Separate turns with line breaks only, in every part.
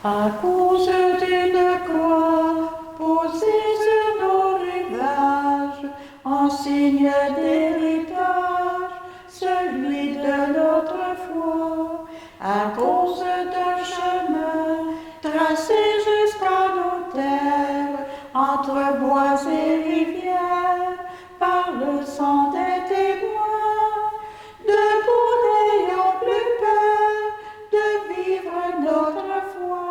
À cause d'une croix posée sur nos rivages, en signe d'héritage, celui de notre foi, à cause d'un chemin tracé jusqu'à nos terres, entre bois et rivières, par le sang des témoins, debout n'ayons plus peur de vivre notre foi,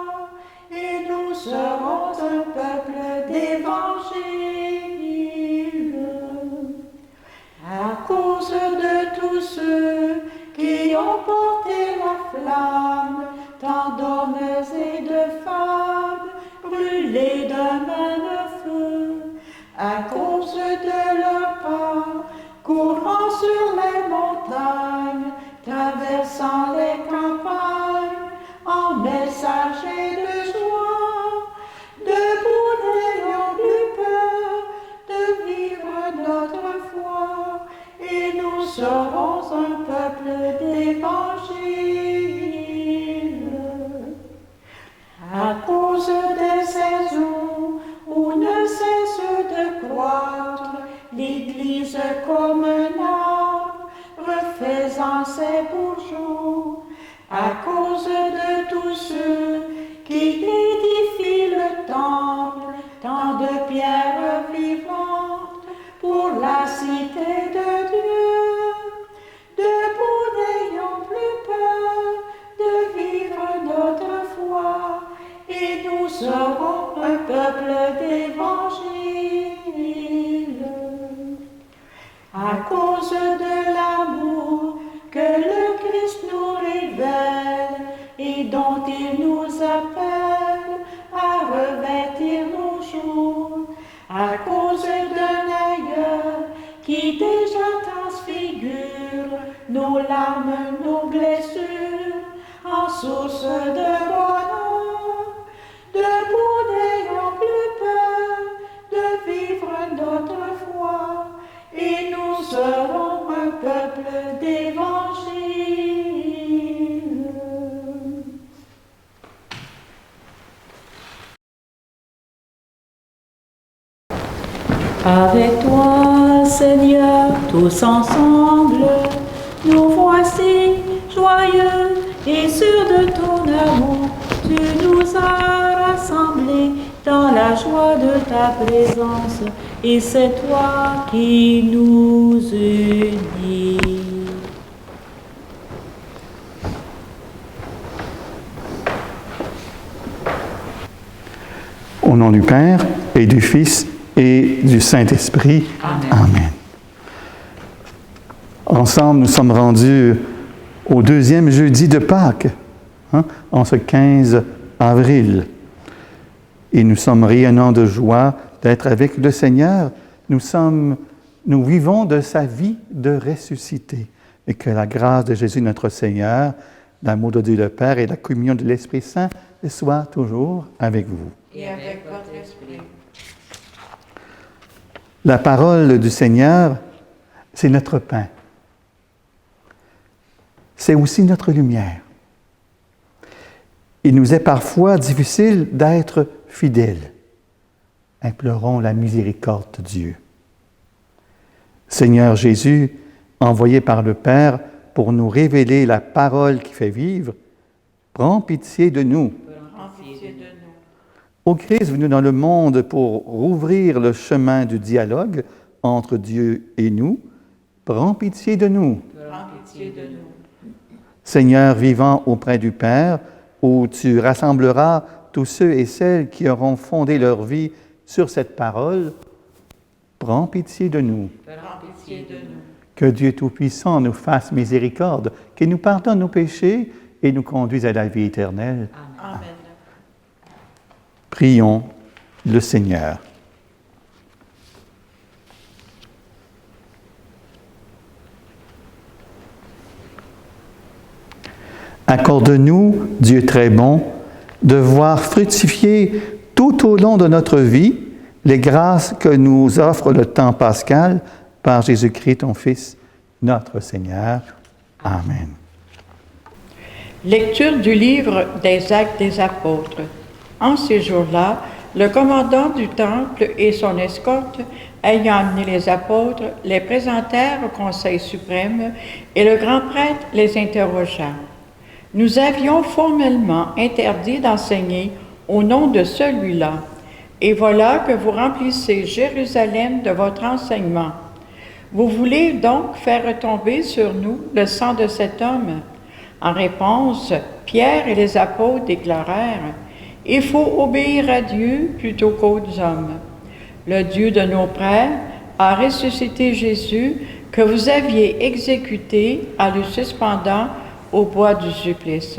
et nous serons un peuple d'évangile. À cause de tous ceux qui ont porté la flamme, tant d'hommes et de femmes brûlés d'un même feu, à cause de leur pas, courant sur les montagnes, traversant les campagnes, en messagers de joie, debout n'ayons plus peur de vivre notre foi, et nous serons un peuple d'évangile. À cause des saisons où ne cesse de croître l'Église comme un arbre, refaisant ses bourgeons, à cause de tous ceux qui édifient le temple, tant de pierres vivantes pour la cité de Dieu, debout n'ayons plus peur de vivre notre foi, et nous serons un peuple d'évangile. À cause de l'amour que le Christ nous révèle et dont il nous appelle à revêtir nos jours, à cause d'un ailleurs qui déjà transfigure nos larmes, nos blessures, en source de bonheur, debout n'ayons plus peur de vivre notre foi, et nous serons un peuple d'évangile. Avec toi, Seigneur, tous ensemble, nous voici joyeux et sûrs de ton amour. Tu nous as rassemblés dans la joie de ta présence, et c'est toi qui nous unis.
Au nom du Père et du Fils et du Saint-Esprit.
Amen.
Amen. Ensemble, nous sommes rendus au deuxième jeudi de Pâques, en ce 15 avril. Et nous sommes rayonnants de joie d'être avec le Seigneur. Nous vivons de sa vie de ressuscité. Et que la grâce de Jésus notre Seigneur, l'amour de Dieu le Père et la communion de l'Esprit Saint soient toujours avec vous.
Et avec votre esprit.
La parole du Seigneur, c'est notre pain. C'est aussi notre lumière. Il nous est parfois difficile d'être fidèles. Implorons la miséricorde de Dieu. Seigneur Jésus, envoyé par le Père pour nous révéler la parole qui fait vivre, prends pitié de nous.
Prends pitié de nous.
Ô Christ venu dans le monde pour rouvrir le chemin du dialogue entre Dieu et nous, prends pitié de nous.
Prends pitié de nous.
Seigneur vivant auprès du Père, où tu rassembleras tous ceux et celles qui auront fondé leur vie sur cette parole, prends pitié de nous.
Prends pitié de nous.
Que Dieu Tout-Puissant nous fasse miséricorde, qu'il nous pardonne nos péchés et nous conduise à la vie éternelle.
Amen.
Prions le Seigneur. Accorde-nous, Dieu très bon, de voir fructifier tout au long de notre vie les grâces que nous offre le temps pascal par Jésus-Christ, ton Fils, notre Seigneur. Amen.
Lecture du livre des Actes des Apôtres. En ces jours-là, le commandant du temple et son escorte, ayant amené les apôtres, les présentèrent au Conseil suprême et le grand prêtre les interrogea. « Nous avions formellement interdit d'enseigner au nom de celui-là, et voilà que vous remplissez Jérusalem de votre enseignement. Vous voulez donc faire retomber sur nous le sang de cet homme? » En réponse, Pierre et les apôtres déclarèrent « Il faut obéir à Dieu plutôt qu'aux hommes. Le Dieu de nos pères a ressuscité Jésus que vous aviez exécuté en le suspendant au bois du supplice.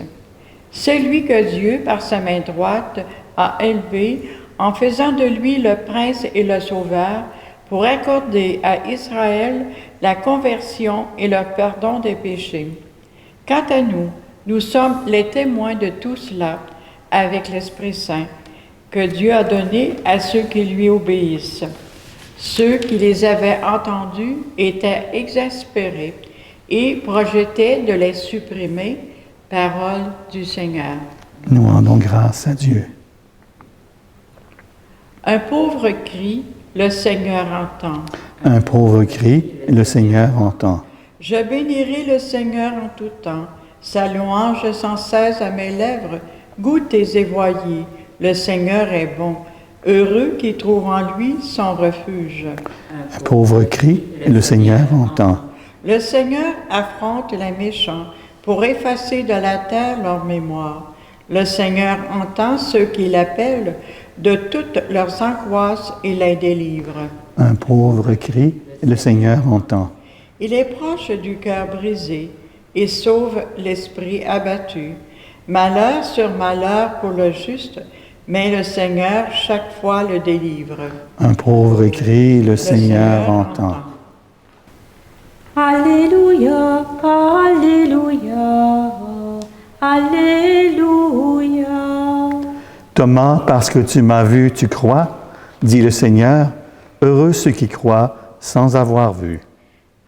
C'est lui que Dieu, par sa main droite, a élevé en faisant de lui le prince et le sauveur pour accorder à Israël la conversion et le pardon des péchés. Quant à nous, nous sommes les témoins de tout cela avec l'Esprit Saint que Dieu a donné à ceux qui lui obéissent. Ceux qui les avaient entendus étaient exaspérés et projetaient de les supprimer. Parole du Seigneur.
Nous rendons grâce à Dieu.
Un pauvre cri, le Seigneur entend.
Un pauvre cri, le Seigneur entend.
Je bénirai le Seigneur en tout temps. Sa louange sans cesse à mes lèvres. Goûtez et voyez, le Seigneur est bon. Heureux qui trouve en lui son refuge.
Un pauvre cri, le Seigneur entend.
Le Seigneur affronte les méchants pour effacer de la terre leur mémoire. Le Seigneur entend ceux qui l'appellent de toutes leurs angoisses et les délivre.
Un pauvre cri, le Seigneur entend.
Il est proche du cœur brisé et sauve l'esprit abattu. Malheur sur malheur pour le juste, mais le Seigneur chaque fois le délivre.
Un pauvre cri, le Seigneur entend.
Alléluia, Alléluia, Alléluia.
Thomas, parce que tu m'as vu, tu crois, dit le Seigneur. Heureux ceux qui croient sans avoir vu.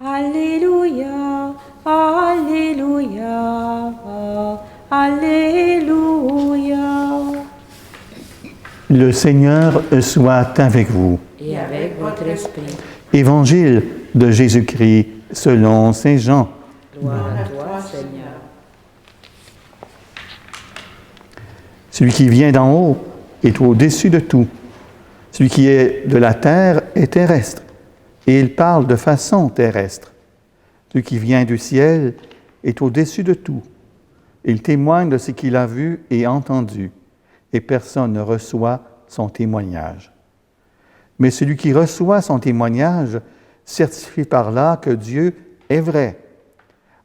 Alléluia, Alléluia, Alléluia.
Le Seigneur soit avec vous.
Et avec votre esprit.
Évangile de Jésus-Christ selon Saint Jean.
Gloire à toi, Seigneur.
Celui qui vient d'en haut est au-dessus de tout. Celui qui est de la terre est terrestre, et il parle de façon terrestre. Celui qui vient du ciel est au-dessus de tout. Il témoigne de ce qu'il a vu et entendu, et personne ne reçoit son témoignage. Mais celui qui reçoit son témoignage certifie par là que Dieu est vrai.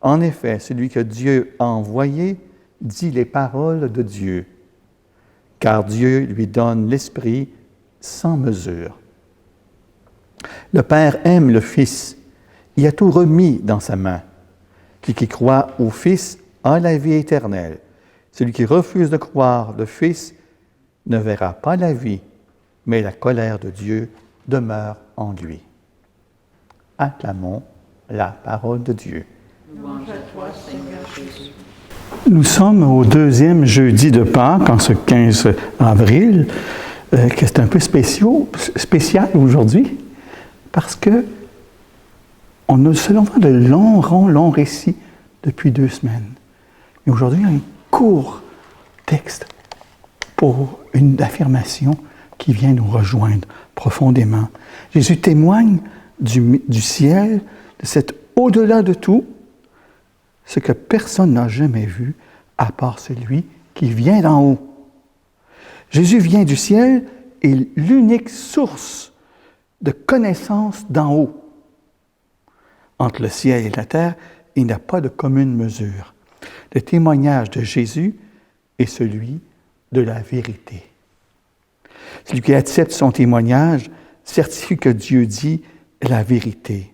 En effet, celui que Dieu a envoyé dit les paroles de Dieu, car Dieu lui donne l'Esprit sans mesure. Le Père aime le Fils, il a tout remis dans sa main. Celui qui croit au Fils a la vie éternelle. Celui qui refuse de croire le Fils ne verra pas la vie, mais la colère de Dieu demeure en lui. Acclamons la parole de Dieu.
Louange à toi, Seigneur Jésus.
Nous sommes au deuxième jeudi de Pâques, en ce 15 avril, que c'est un peu spécial aujourd'hui, parce que on a seulement de longs récits depuis 2 semaines. Mais aujourd'hui, un court texte pour une affirmation qui vient nous rejoindre profondément. Jésus témoigne du ciel, de cet au-delà de tout, ce que personne n'a jamais vu à part celui qui vient d'en haut. Jésus vient du ciel et l'unique source de connaissance d'en haut. Entre le ciel et la terre, il n'y a pas de commune mesure. Le témoignage de Jésus est celui de la vérité. Celui qui accepte son témoignage certifie que Dieu dit la vérité.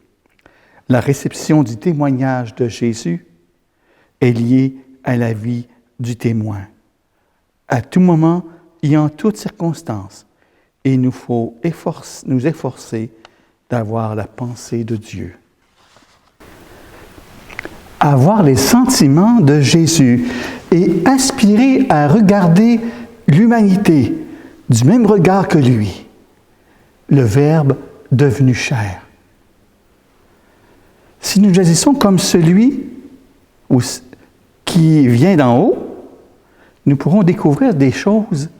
La réception du témoignage de Jésus est liée à la vie du témoin. À tout moment et en toutes circonstances, il nous faut nous efforcer d'avoir la pensée de Dieu. avoir les sentiments de Jésus et aspirer à regarder l'humanité du même regard que lui, le Verbe devenu chair. Si nous agissons comme celui qui vient d'en haut, nous pourrons découvrir des choses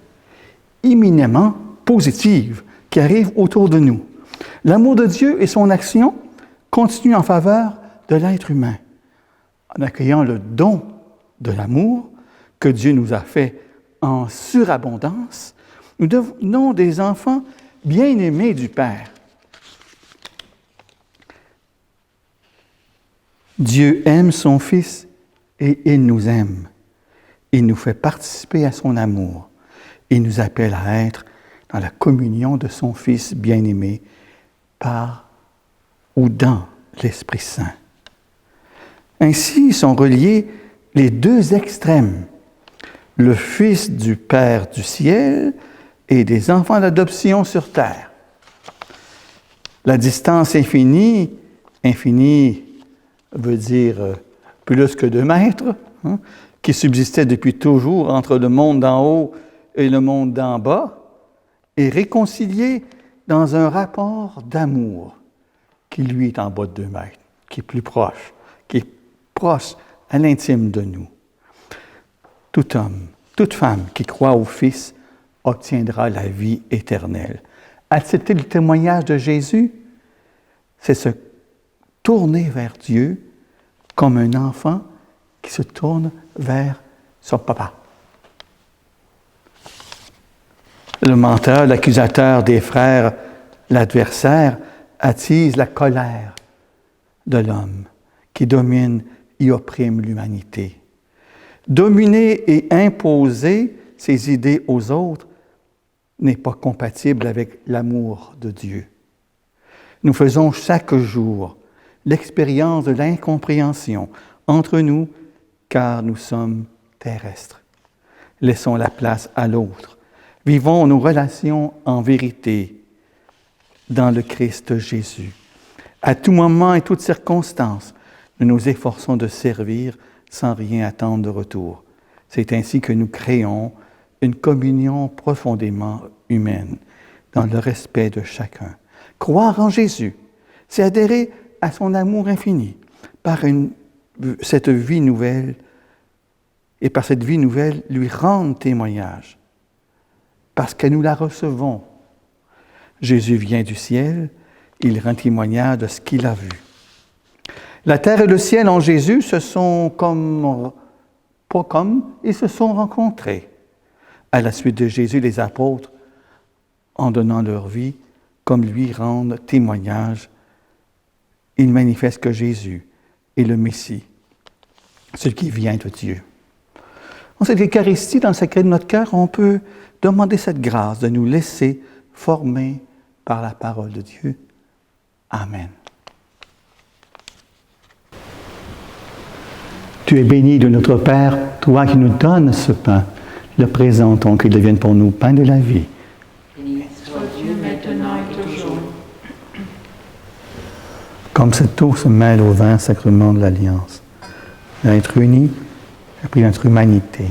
éminemment positives qui arrivent autour de nous. L'amour de Dieu et son action continuent en faveur de l'être humain. En accueillant le don de l'amour que Dieu nous a fait en surabondance, nous devenons des enfants bien-aimés du Père. Dieu aime son Fils et il nous aime. Il nous fait participer à son amour. Il nous appelle à être dans la communion de son Fils bien-aimé par ou dans l'Esprit Saint. Ainsi sont reliés les deux extrêmes, le Fils du Père du ciel et des enfants d'adoption sur terre. La distance infinie veut dire plus que 2 mètres, qui subsistait depuis toujours entre le monde d'en haut et le monde d'en bas, est réconciliée dans un rapport d'amour qui, lui, est en bas de 2 mètres, qui est plus proche, à l'intime de nous. Tout homme, toute femme qui croit au Fils obtiendra la vie éternelle. Accepter le témoignage de Jésus, c'est se tourner vers Dieu comme un enfant qui se tourne vers son papa. Le menteur, l'accusateur des frères, l'adversaire, attise la colère de l'homme qui domine et opprime l'humanité. Dominer et imposer ses idées aux autres n'est pas compatible avec l'amour de Dieu. Nous faisons chaque jour l'expérience de l'incompréhension entre nous, car nous sommes terrestres. Laissons la place à l'autre. Vivons nos relations en vérité dans le Christ Jésus. À tout moment et toute circonstance, nous nous efforçons de servir sans rien attendre de retour. C'est ainsi que nous créons une communion profondément humaine, dans le respect de chacun. Croire en Jésus, c'est adhérer à son amour infini, cette vie nouvelle, et par cette vie nouvelle, lui rendre témoignage, parce que nous la recevons. Jésus vient du ciel, il rend témoignage de ce qu'il a vu. La terre et le ciel en Jésus ils se sont rencontrés. À la suite de Jésus, les apôtres, en donnant leur vie, comme lui, rendent témoignage. Ils manifestent que Jésus est le Messie, celui qui vient de Dieu. En cette Eucharistie, dans le sacré de notre cœur, on peut demander cette grâce de nous laisser former par la parole de Dieu. Amen. Tu es béni de notre Père, toi qui nous donnes ce pain. Le présentons, qu'il devienne pour nous pain de la vie.
Béni soit Dieu maintenant et toujours.
Comme cette eau se mêle au vin, sacrement de l'Alliance, l'être uni a pris notre humanité.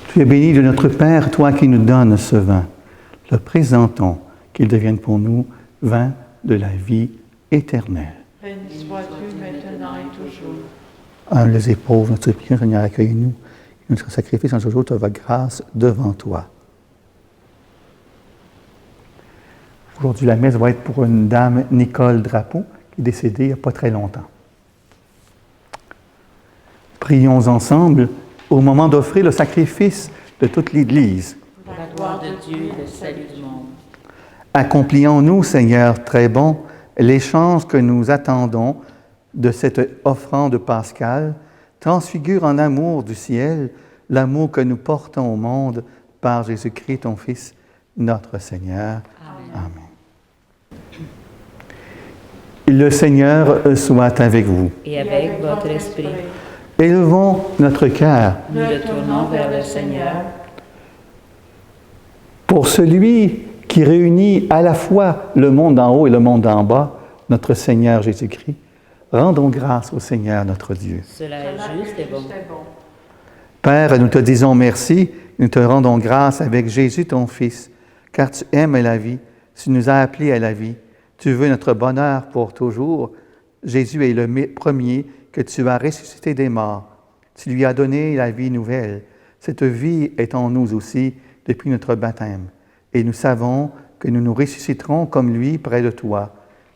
Tu es béni de notre Père, toi qui nous donnes ce vin. Le présentons, qu'il devienne pour nous vin de la vie éternelle.
Béni soit Dieu maintenant et toujours.
Les pauvres, notre prière, Seigneur, accueille-nous. Notre sacrifice en ce jour te va grâce devant toi. Aujourd'hui, la messe va être pour une dame, Nicole Drapeau, qui est décédée il n'y a pas très longtemps. Prions ensemble au moment d'offrir le sacrifice de toute l'Église.
Pour la gloire de Dieu et le salut du monde.
Accomplions-nous, Seigneur très bon, les chances que nous attendons de cette offrande pascale, transfigure en amour du ciel l'amour que nous portons au monde par Jésus-Christ, ton Fils, notre Seigneur. Amen. Le Seigneur soit avec vous.
Et avec votre esprit.
Élevons notre cœur.
Nous le tournons vers le Seigneur.
Pour celui qui réunit à la fois le monde d'en haut et le monde d'en bas, notre Seigneur Jésus-Christ, Rendons grâce au Seigneur notre Dieu.
Cela est juste et bon.
Père, nous te disons merci, nous te rendons grâce avec Jésus ton Fils, car tu aimes la vie, tu nous as appelés à la vie, tu veux notre bonheur pour toujours. Jésus est le premier que tu as ressuscité des morts. Tu lui as donné la vie nouvelle. Cette vie est en nous aussi depuis notre baptême. Et nous savons que nous nous ressusciterons comme lui près de toi.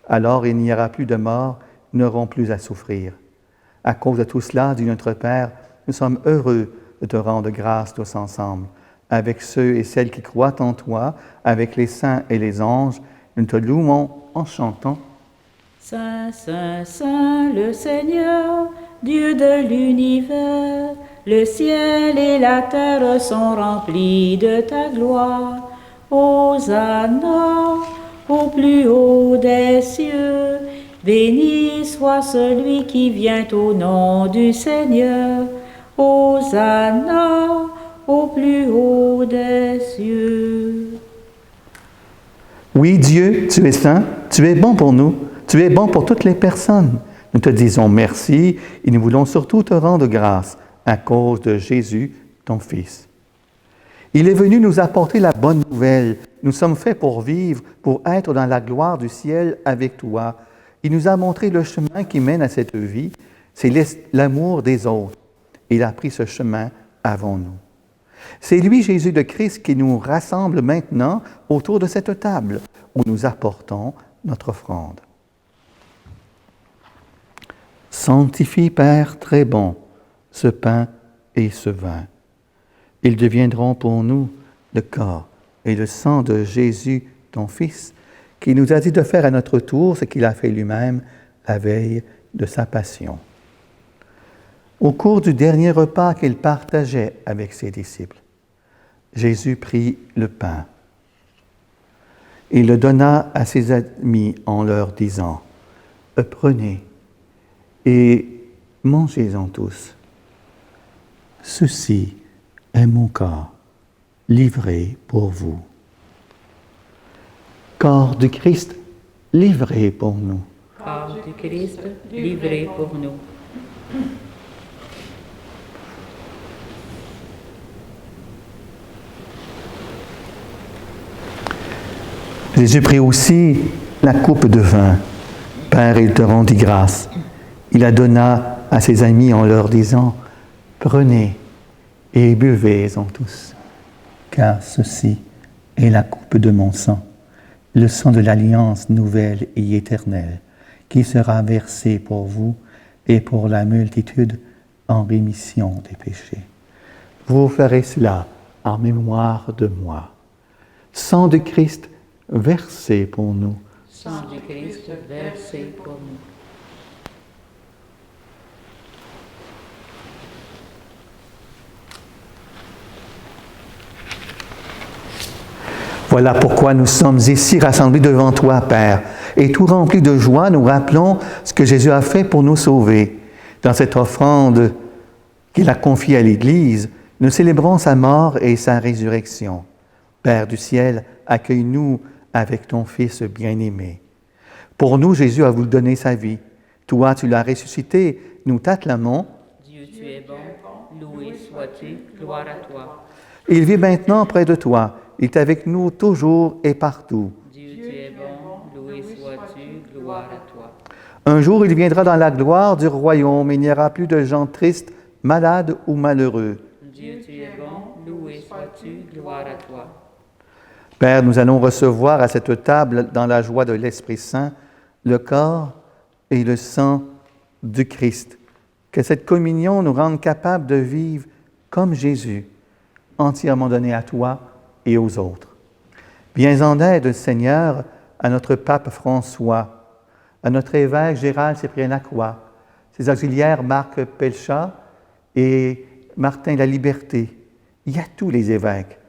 Alors il n'y aura plus de mort, nous n'aurons plus à souffrir. À cause de tout cela, dit notre Père, nous sommes heureux de te rendre grâce tous ensemble, avec ceux et celles qui croient en toi, avec les saints et les anges. Nous te louons en chantant.
Saint, Saint, Saint, le Seigneur, Dieu de l'univers, le ciel et la terre sont remplis de ta gloire. Hosanna, au plus haut des cieux, béni soit celui qui vient au nom du Seigneur. Hosanna, au plus haut des cieux.
Oui, Dieu, tu es saint, tu es bon pour nous, tu es bon pour toutes les personnes. Nous te disons merci et nous voulons surtout te rendre grâce à cause de Jésus, ton Fils. Il est venu nous apporter la bonne nouvelle. Nous sommes faits pour vivre, pour être dans la gloire du ciel avec toi. Il nous a montré le chemin qui mène à cette vie. C'est l'amour des autres. Il a pris ce chemin avant nous. C'est lui, Jésus de Christ, qui nous rassemble maintenant autour de cette table où nous apportons notre offrande. Sanctifie, Père très bon, ce pain et ce vin. Ils deviendront pour nous le corps et le sang de Jésus, ton Fils, qui nous a dit de faire à notre tour ce qu'il a fait lui-même la veille de sa passion. Au cours du dernier repas qu'il partageait avec ses disciples, Jésus prit le pain. Il le donna à ses amis en leur disant, « Prenez et mangez-en tous. Ceci est mon corps, livré pour vous. » Corps du Christ, livré pour nous.
Corps du Christ, livré pour nous.
Jésus prit aussi la coupe de vin. Père, il te rendit grâce. Il la donna à ses amis en leur disant, « Prenez et buvez-en tous, car ceci est la coupe de mon sang, le sang de l'alliance nouvelle et éternelle, qui sera versé pour vous et pour la multitude en rémission des péchés. Vous ferez cela en mémoire de moi. Sang de Christ versé pour nous.
Sang du Christ versé pour nous.
Voilà pourquoi nous sommes ici rassemblés devant toi, Père, et tout remplis de joie, nous rappelons ce que Jésus a fait pour nous sauver. Dans cette offrande qu'il a confiée à l'Église, nous célébrons sa mort et sa résurrection. Père du ciel, accueille-nous avec ton Fils bien-aimé. Pour nous, Jésus a voulu donner sa vie. Toi, tu l'as ressuscité, nous t'acclamons.
Dieu, tu es bon, loué sois-tu, gloire à toi.
Il vit maintenant près de toi. Il est avec nous toujours et partout.
Dieu, tu es bon, loué sois-tu, gloire à toi.
Un jour, il viendra dans la gloire du royaume. Il n'y aura plus de gens tristes, malades ou malheureux.
Dieu, tu es bon, loué sois-tu, gloire à toi.
Père, nous allons recevoir à cette table, dans la joie de l'Esprit Saint, le corps et le sang du Christ. Que cette communion nous rende capables de vivre comme Jésus, entièrement donné à toi et aux autres. Viens en aide, Seigneur, à notre pape François, à notre évêque Gérald Cyprien Lacroix, ses auxiliaires Marc Pelchat et Martin La Liberté, et à tous les évêques,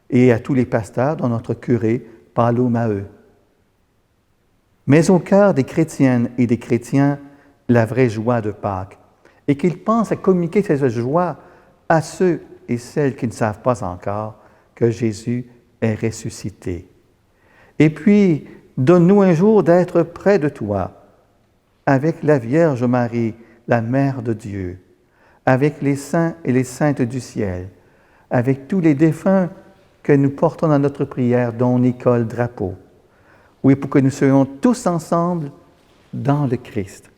et à tous les pasteurs, dont notre curé, Paolo Maheu. Mais au cœur des chrétiennes et des chrétiens, la vraie joie de Pâques, et qu'ils pensent à communiquer cette joie à ceux et celles qui ne savent pas encore que Jésus est ressuscité. Et puis, donne-nous un jour d'être près de toi, avec la Vierge Marie, la Mère de Dieu, avec les saints et les saintes du ciel, avec tous les défunts que nous portons dans notre prière, dont Nicole Drapeau. Oui, pour que nous soyons tous ensemble dans le Christ.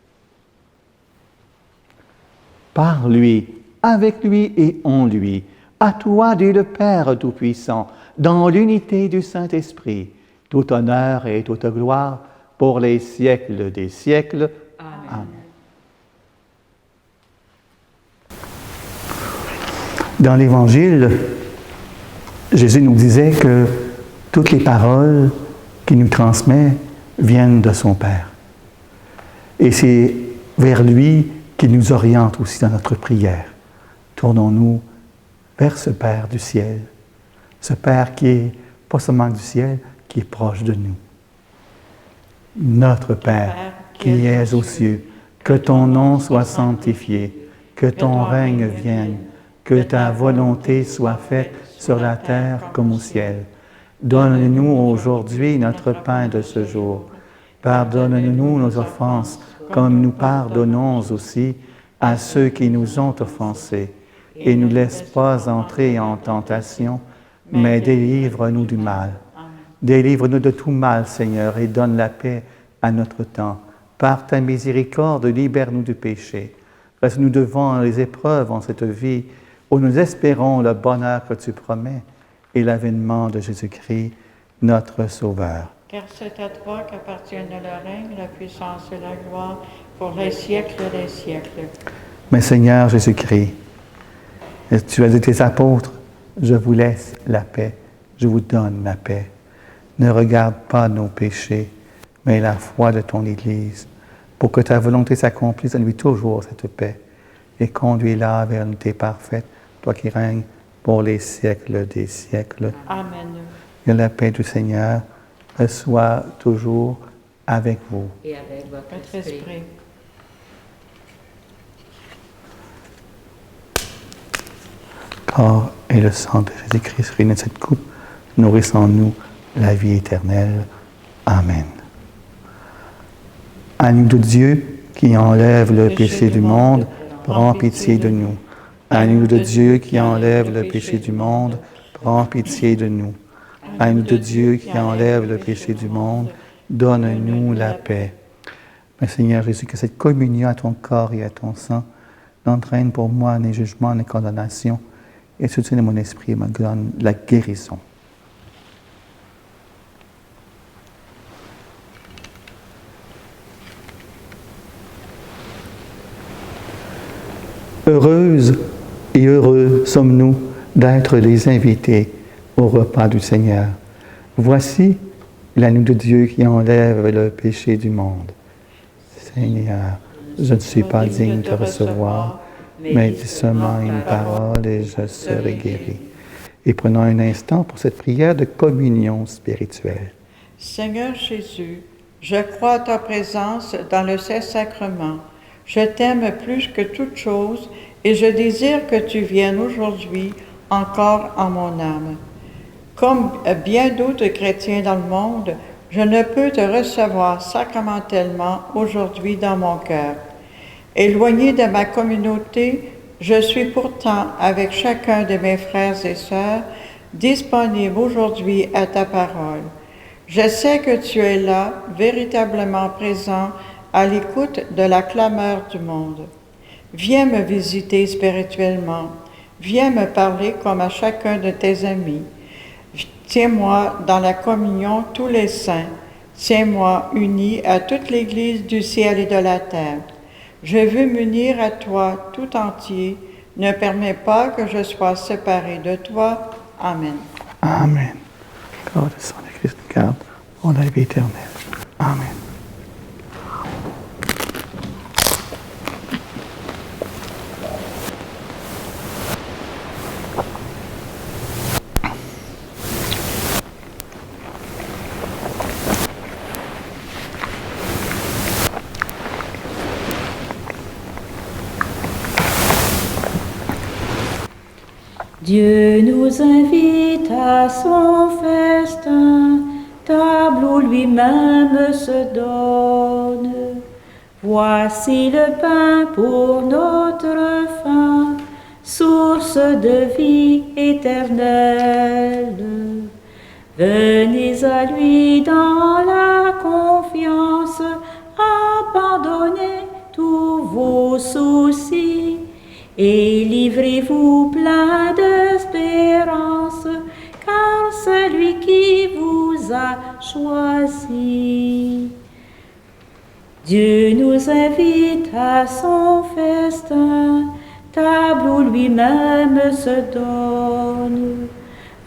Par lui, avec lui et en lui, à toi, Dieu le Père Tout-Puissant, dans l'unité du Saint-Esprit, tout honneur et toute gloire pour les siècles des siècles. Amen. Dans l'Évangile, Jésus nous disait que toutes les paroles qu'il nous transmet viennent de son Père. Et c'est vers lui qu'il nous oriente aussi dans notre prière. Tournons-nous vers ce Père du ciel, ce Père qui est pas seulement du ciel, qui est proche de nous. Notre Père, qui es aux cieux, que ton nom soit sanctifié, que ton règne vienne, que ta volonté soit faite sur la terre comme au ciel. Donne-nous aujourd'hui notre pain de ce jour. Pardonne-nous nos offenses, comme nous pardonnons aussi à ceux qui nous ont offensés. Et ne nous laisse pas entrer en tentation, mais délivre-nous du mal. Délivre-nous de tout mal, Seigneur, et donne la paix à notre temps. Par ta miséricorde, libère-nous du péché. Reste-nous devant les épreuves en cette vie, où nous espérons le bonheur que tu promets et l'avènement de Jésus-Christ, notre Sauveur.
Car c'est à toi qu'appartiennent le règne, la puissance et la gloire pour les siècles des siècles.
Mais Seigneur Jésus-Christ, tu as dit tes apôtres, je vous laisse la paix, je vous donne la paix. Ne regarde pas nos péchés, mais la foi de ton Église, pour que ta volonté s'accomplisse, donne-lui toujours cette paix, et conduis-la vers l'unité parfaite, toi qui règnes pour les siècles des siècles.
Amen.
Que la paix du Seigneur soit toujours avec vous.
Et avec votre esprit.
Corps et le sang de Jésus-Christ réunis dans cette coupe, nourrissons-nous la vie éternelle. Amen. Agneau de Dieu qui enlève le péché du monde, prends pitié de nous. Agneau de Dieu qui enlève le péché du monde, prends pitié de nous. Agneau de Dieu qui enlève le péché du monde, donne-nous la paix. Mais Seigneur Jésus, que cette communion à ton corps et à ton sang n'entraîne pour moi ni jugement ni condamnation, et soutienne mon esprit et me donne la guérison. Heureuses et heureux sommes-nous d'être les invités au repas du Seigneur. Voici l'agneau de Dieu qui enlève le péché du monde. Seigneur, je ne suis pas digne de te recevoir, mais dis seulement une parole et je serai guéri. Et prenons un instant pour cette prière de communion spirituelle.
Seigneur Jésus, je crois à ta présence dans le Saint-Sacrement. Je t'aime plus que toute chose et je désire que tu viennes aujourd'hui encore en mon âme. Comme bien d'autres chrétiens dans le monde, je ne peux te recevoir sacramentellement aujourd'hui dans mon cœur. Éloigné de ma communauté, je suis pourtant avec chacun de mes frères et sœurs disponible aujourd'hui à ta parole. Je sais que tu es là, véritablement présent, à l'écoute de la clameur du monde. Viens me visiter spirituellement. Viens me parler comme à chacun de tes amis. Tiens-moi dans la communion tous les saints. Tiens-moi uni à toute l'Église du ciel et de la terre. Je veux m'unir à toi tout entier. Ne permets pas que je sois séparé de toi. Amen.
Amen. Corps et sang de Christ nous garde pour la vie éternelle. Amen.
Dieu nous invite à son festin, table où lui-même se donne. Voici le pain pour notre faim, source de vie éternelle. Venez à lui dans la confiance, abandonnez tous vos soucis et livrez-vous plein d'espérance, car celui qui vous a choisi. Dieu nous invite à son festin, table où lui-même se donne.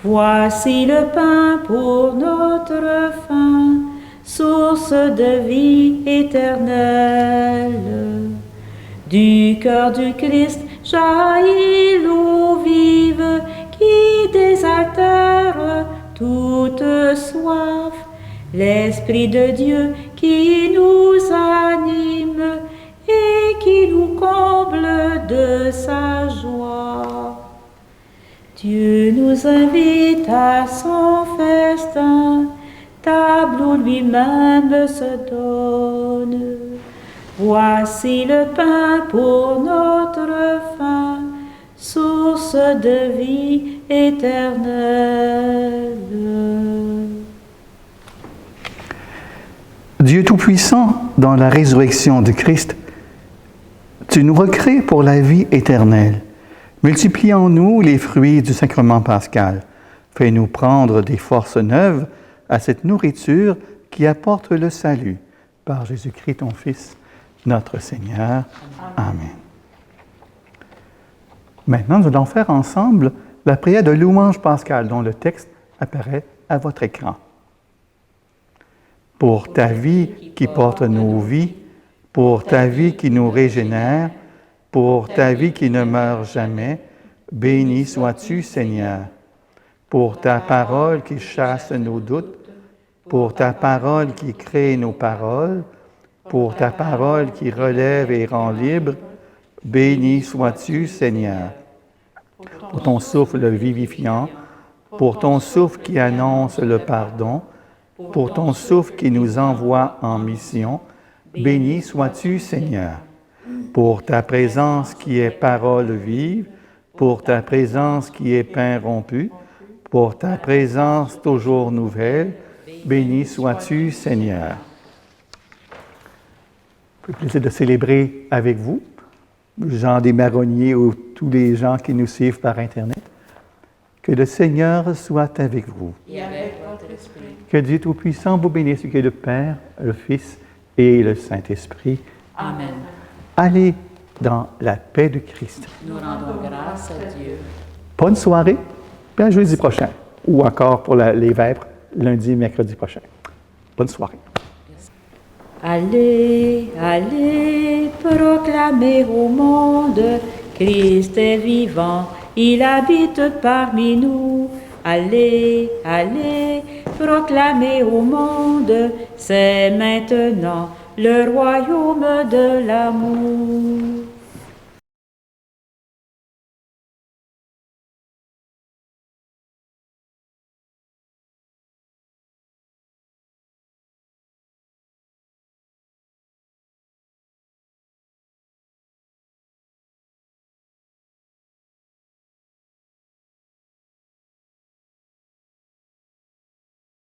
Voici le pain pour notre faim, source de vie éternelle. Du cœur du Christ jaillit l'eau vive qui désaltère toute soif. L'Esprit de Dieu qui nous anime et qui nous comble de sa joie. Dieu nous invite à son festin, table où lui-même se donne. Voici le pain pour notre faim, source de vie éternelle.
Dieu Tout-Puissant, dans la résurrection de Christ, tu nous recrées pour la vie éternelle. Multiplie en nous les fruits du sacrement pascal. Fais-nous prendre des forces neuves à cette nourriture qui apporte le salut. Par Jésus-Christ, ton Fils, notre Seigneur. Amen. Maintenant, nous allons faire ensemble la prière de louange pascale dont le texte apparaît à votre écran. Pour ta vie qui porte nos vies, pour ta vie qui nous régénère, pour ta vie qui ne meurt jamais, béni sois-tu, Seigneur. Pour ta parole qui chasse nos doutes, pour ta parole qui crée nos paroles, pour ta parole qui relève et rend libre, béni sois-tu, Seigneur. Pour ton souffle vivifiant, pour ton souffle qui annonce le pardon, pour ton souffle qui nous envoie en mission, béni sois-tu, Seigneur. Pour ta présence qui est parole vive, pour ta présence qui est pain rompu, pour ta présence toujours nouvelle, béni sois-tu, Seigneur. Le plaisir de célébrer avec vous, Jean des Marronniers ou tous les gens qui nous suivent par Internet. Que le Seigneur soit avec vous.
Et avec votre esprit.
Que Dieu Tout-Puissant vous bénisse, qui est le Père, le Fils et le Saint-Esprit.
Amen.
Allez dans la paix de Christ.
Nous rendons grâce à Dieu.
Bonne soirée, puis à jeudi prochain. Ou encore pour les vêpres, lundi et mercredi prochain. Bonne soirée.
Allez, allez, proclamez au monde, Christ est vivant, il habite parmi nous. Allez, allez, proclamez au monde, c'est maintenant le royaume de l'amour.